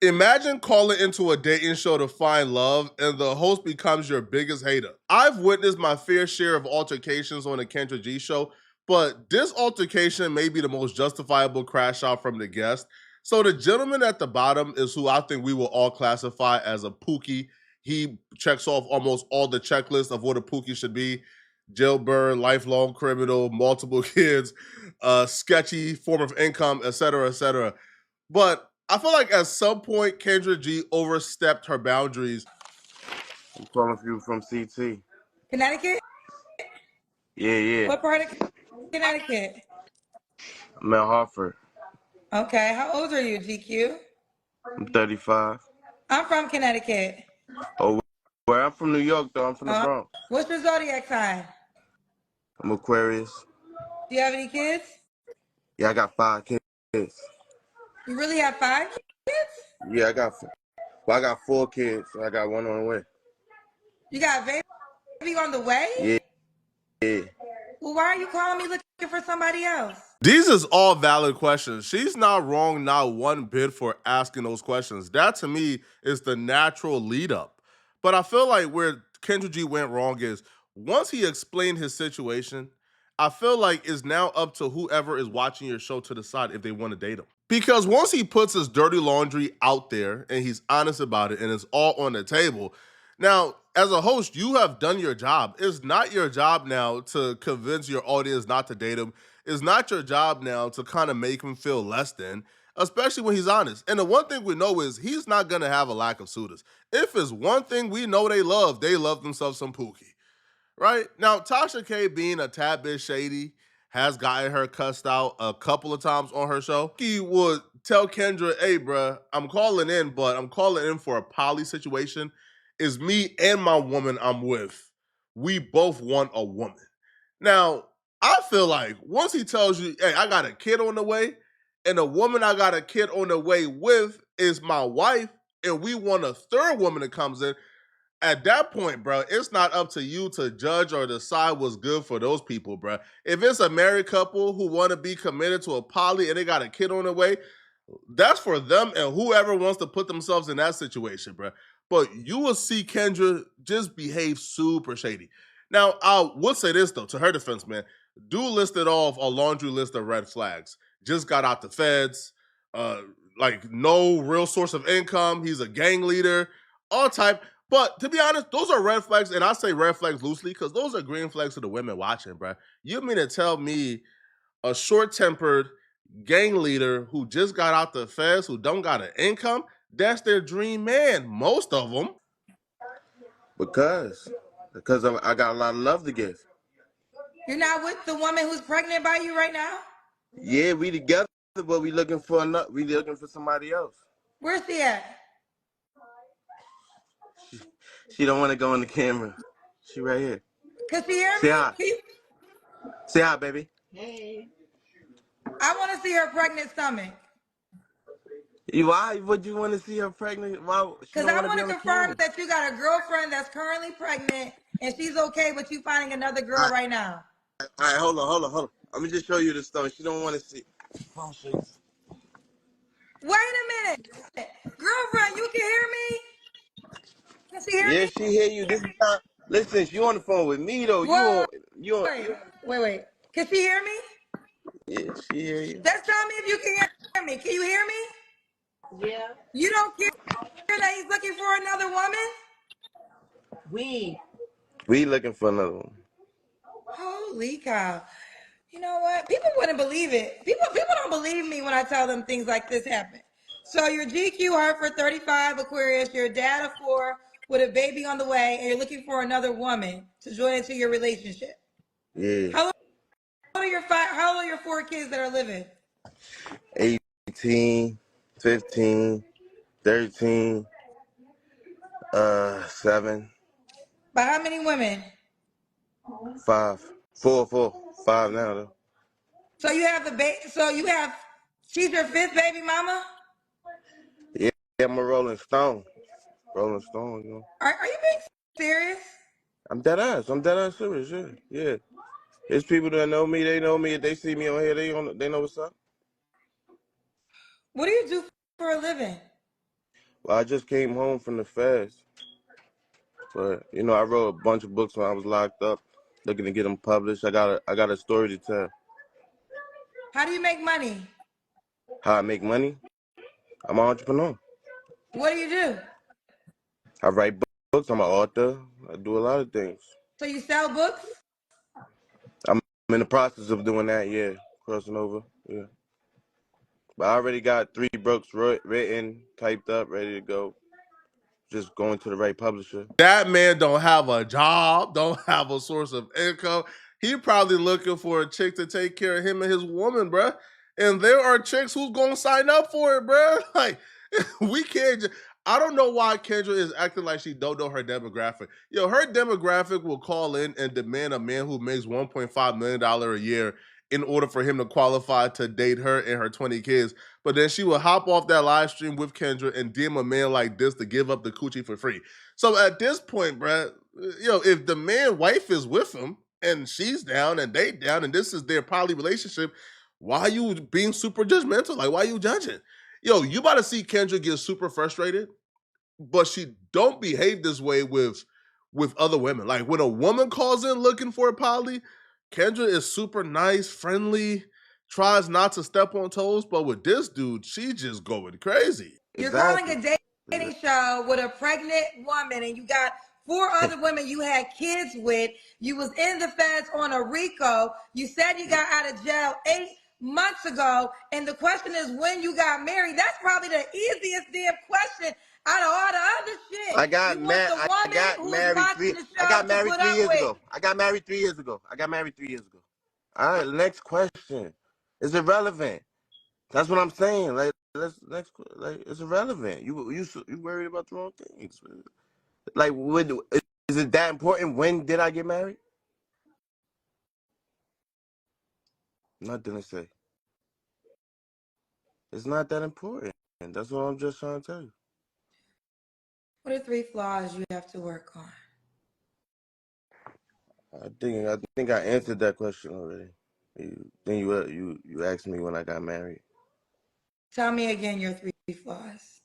Imagine calling into a dating show to find love and the host becomes your biggest hater. I've witnessed my fair share of altercations on the Kendra G show, but this altercation may be the most justifiable crash out from the guest. So the gentleman at the bottom is who I think we will all classify as a Pookie. He checks off almost all the checklists of what a Pookie should be. Jailbird, lifelong criminal, multiple kids, sketchy form of income, etc., etc. But I feel like at some point Kendra G overstepped her boundaries. I'm calling you from CT. Connecticut? Yeah. What part of Connecticut? I'm in Hartford. Okay, how old are you, GQ? I'm 35. I'm from Connecticut. Oh, where I'm from New York, though. I'm from the Bronx. What's your zodiac sign? I'm Aquarius. Do you have any kids? Yeah, I got 5 kids. You really have 5 kids? Yeah, I got 4 kids. So I got one on the way. You got a baby on the way? Yeah. Well, why are you calling me looking for somebody else? These is all valid questions. She's not wrong, not one bit for asking those questions. That to me is the natural lead up. But I feel like where Kendra G went wrong is once he explained his situation, I feel like it's now up to whoever is watching your show to decide if they want to date him. Because once he puts his dirty laundry out there and he's honest about it and it's all on the table, now, as a host, you have done your job. It's not your job now to convince your audience not to date him. It's not your job now to kind of make him feel less than, especially when he's honest. And the one thing we know is he's not going to have a lack of suitors. If it's one thing we know they love themselves some Pookie, right? Now, Tasha K being a tad bit shady has gotten her cussed out a couple of times on her show. He would tell Kendra, hey, bruh, I'm calling in, but I'm calling in for a poly situation. Is me and my woman I'm with. We both want a woman. Now, I feel like once he tells you, hey, I got a kid on the way, and the woman I got a kid on the way with is my wife, and we want a third woman that comes in, at that point, bro, it's not up to you to judge or decide what's good for those people, bro. If it's a married couple who want to be committed to a poly and they got a kid on the way, that's for them and whoever wants to put themselves in that situation, bro. But you will see Kendra just behave super shady. Now, I would say this, though, to her defense, man. Do listed off a laundry list of red flags. Just got out the feds, uh, like no real source of income. He's a gang leader, all type. But to be honest, those are red flags, and I say red flags loosely because those are green flags to the women watching, bro. You mean to tell me a short-tempered gang leader who just got out the feds, who don't got an income, that's their dream man, most of them. Because I got a lot of love to give. You're not with the woman who's pregnant by you right now? Yeah, we together, but we looking for somebody else. Where's she at? She don't want to go in the camera. She right here. Can she hear Say me? hi. Say hi, baby. I want to see her pregnant stomach. Why would you want to see her pregnant? Why she Because don't I want to want be to on the confirm camera? that you got a girlfriend that's currently pregnant and she's okay with you finding another All girl right, right now. all right, hold on. Let me just show you the stuff. She don't want to see. I'll show you. Wait a minute. Girlfriend, you can hear me? Can she hear Yeah, me? she hear you. This is not. Listen, she on the phone with me though. Wait, You. wait. Can she hear me? Yeah, she hear you. Just tell me if you can hear me. Can you hear me? Yeah. You don't care that he's looking for another woman? We looking for another one. Holy cow. You know what? People wouldn't believe it. People don't believe me when I tell them things like this happen. So you're GQ Hartford 35 Aquarius, you're a dad of 4 with a baby on the way, and you're looking for another woman to join into your relationship. Yeah. How old are your how old are your 4 kids that are living? 18, 15, 13, 7, By how many women? 5, 4, 5 now though. So you have the baby. So you have. She's your 5th baby mama. Yeah, I'm a Rolling Stone. Rolling Stone, you know. Are you being serious? I'm dead ass. I'm dead ass serious. Yeah, yeah. There's people that know me. They know me. If they see me on here, they know what's up. What do you do for a living? Well, I just came home from the fast, but I wrote a bunch of books when I was locked up, looking to get them published. I got a story to tell. How do you make money? How I make money? I'm an entrepreneur. What do you do? I write books. I'm an author. I do a lot of things. So you sell books? I'm in the process of doing that. Yeah, crossing over. Yeah, but I already got 3 books written, typed up, ready to go. Just going to the right publisher. That man don't have a job, don't have a source of income. He probably looking for a chick to take care of him and his woman, bruh. And there are chicks who's gonna sign up for it, bruh. Like we can't. I don't know why Kendra is acting like she don't know her demographic. Yo, her demographic will call in and demand a man who makes $1.5 million a year in order for him to qualify to date her and her 20 kids. But then she will hop off that live stream with Kendra and DM a man like this to give up the coochie for free. So at this point, bruh, if the man wife is with him and she's down and they down and this is their poly relationship, why are you being super judgmental? Like, why are you judging? Yo, you about to see Kendra get super frustrated, but she don't behave this way with other women. Like when a woman calls in looking for a poly, Kendra is super nice, friendly, tries not to step on toes, but with this dude, she just going crazy. You're calling Exactly. a dating show with a pregnant woman and you got 4 other women you had kids with. You was in the feds on a RICO. You said you got out of jail 8 months ago. And the question is when you got married. That's probably the easiest damn question out of all the other shit. I got You want mad. the I woman got who is married watching three. the I show got to married put three up years with. ago. I got married 3 years ago. I got married 3 years ago. All right. Next question. It's irrelevant. That's what I'm saying. Like like it's irrelevant. You worried about the wrong things. Like, is it that important? When did I get married? Nothing to say. It's not that important. That's what I'm just trying to tell you. What are 3 flaws you have to work on? I think I answered that question already. Then you asked me when I got married. Tell me again your 3 flaws.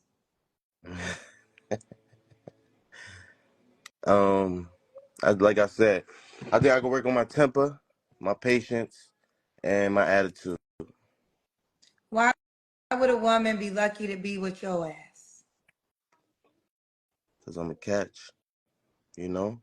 um, like I said, I think I can work on my temper, my patience, and my attitude. Why would a woman be lucky to be with your ass? Cause I'm a catch. You know,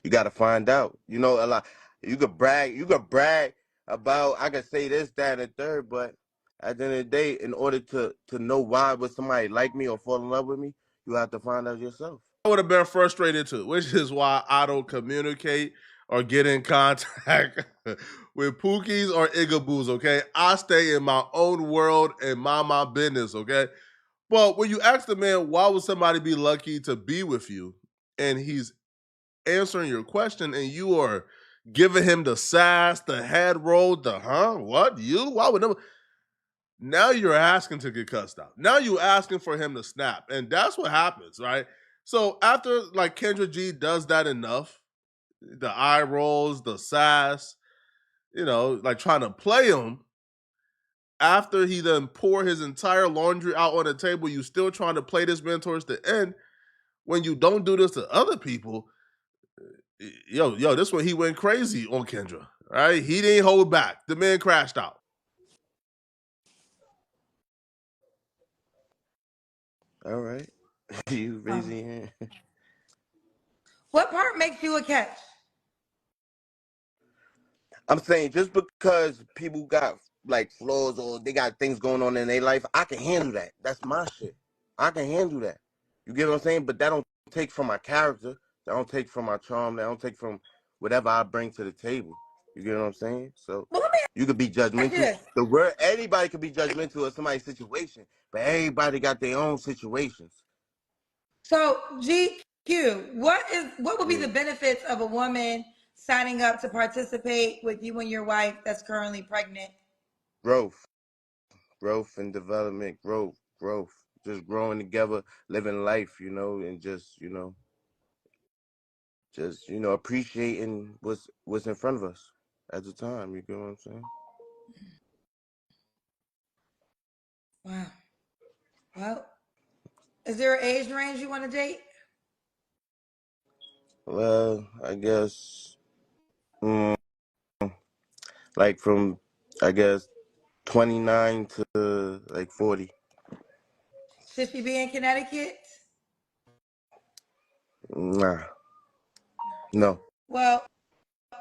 you got to find out. A lot. You could brag. You could brag about. I could say this, that, and the third, but at the end of the day, in order to know why would somebody like me or fall in love with me, you have to find out yourself. I would have been frustrated too, which is why I don't communicate or get in contact with Pookies or Igaboos, okay? I stay in my own world and mind my business, okay? But when you ask the man, why would somebody be lucky to be with you? And he's answering your question and you are giving him the sass, the head roll, the what? You? Why would no? Now you're asking to get cussed out. Now you asking for him to snap. And that's what happens, right? So after like Kendra G does that enough, the eye rolls, the sass, like trying to play him, after he then pour his entire laundry out on the table, you still trying to play this man towards the end. When you don't do this to other people, yo, this one he went crazy on Kendra. Right? He didn't hold back. The man crashed out. All right, you Oh. raising your hand. What part makes you a catch? I'm saying just because people got like flaws or they got things going on in their life, I can handle that. That's my shit. I can handle that. You get what I'm saying? But that don't take from my character. That don't take from my charm. That don't take from whatever I bring to the table. You get what I'm saying? So Well, let me you could be ask you judgmental. this. The word anybody could be judgmental of somebody's situation, but everybody got their own situations. So, GQ, what would be Yeah. the benefits of a woman signing up to participate with you and your wife that's currently pregnant? Growth. Growth and development, growth. Just growing together, living life, and just appreciating what's in front of us at the time. You get what I'm saying? Wow. Well, Is there an age range you want to date? Well, I guess, mm, like from, I guess, 29 to like 40. Should she be in Connecticut? Nah, no. Well,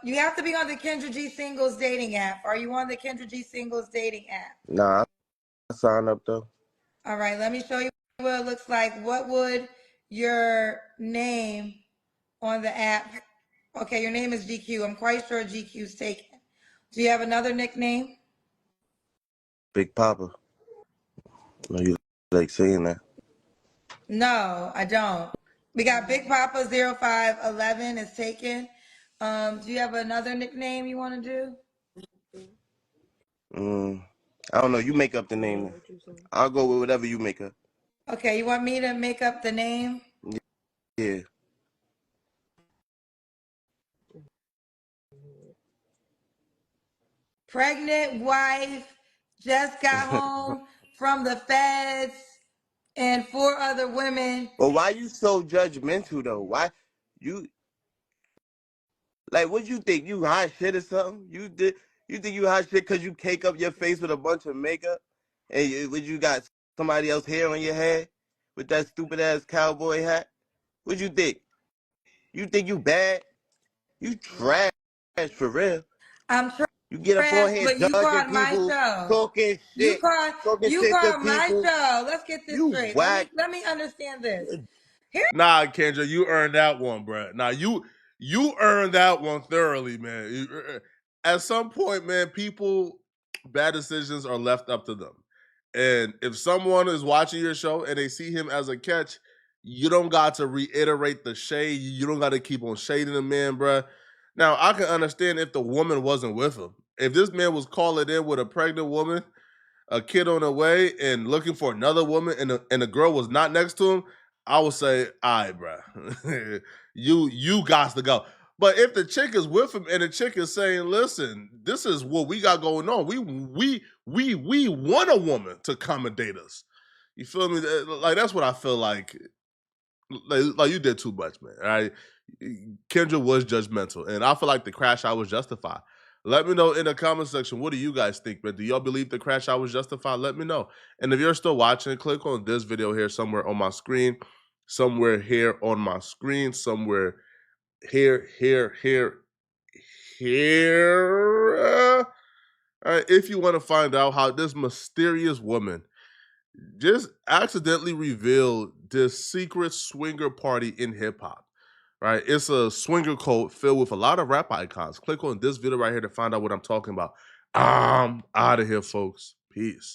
you have to be on the Kendra G Singles dating app. Are you on the Kendra G Singles dating app? Nah, I sign up though. All right, let me show you what it looks like. What would your name on the app? Okay, your name is GQ. I'm quite sure GQ's taken. Do you have another nickname? Big Papa. No, you like saying that. No, I don't. We got Big Papa 0511 is taken. Do you have another nickname you want to do? I don't know. You make up the name. I'll go with whatever you make up. Okay, you want me to make up the name? Yeah. Pregnant wife just got home from the feds and 4 other women. Well, why you so judgmental though? Why you like? What you think? You hot shit or something? You think you hot shit because you cake up your face with a bunch of makeup, and you got somebody else hair on your head with that stupid ass cowboy hat? What you think? You think you bad? You trash for real. I'm You get up on trash, here but you judging called my people, show. talking You shit, called talking you shit to called my people. show. Let's get this You straight. whack. Let me understand this. Here Nah, Kendra, you earned that one, bro. Nah, you earned that one thoroughly, man. At some point, man, people bad decisions are left up to them. And if someone is watching your show and they see him as a catch, you don't got to reiterate the shade. You don't got to keep on shading the man, bro. Now, I can understand if the woman wasn't with him. If this man was calling in with a pregnant woman, a kid on the way, and looking for another woman, and the girl was not next to him, I would say, all right, bro, you got to go. But if the chick is with him and the chick is saying, "Listen, this is what we got going on. We want a woman to accommodate us." You feel me? Like that's what I feel like. Like you did too much, man. All right, Kendra was judgmental, and I feel like the crash out was justified. Let me know in the comment section. What do you guys think, man? Do y'all believe the crash out was justified? Let me know. And if you're still watching, click on this video here somewhere on my screen, somewhere here on my screen, somewhere here. All right, if you want to find out how this mysterious woman just accidentally revealed this secret swinger party in hip hop. Right? It's a swinger code filled with a lot of rap icons. Click on this video right here to find out what I'm talking about. I'm out of here, folks. Peace.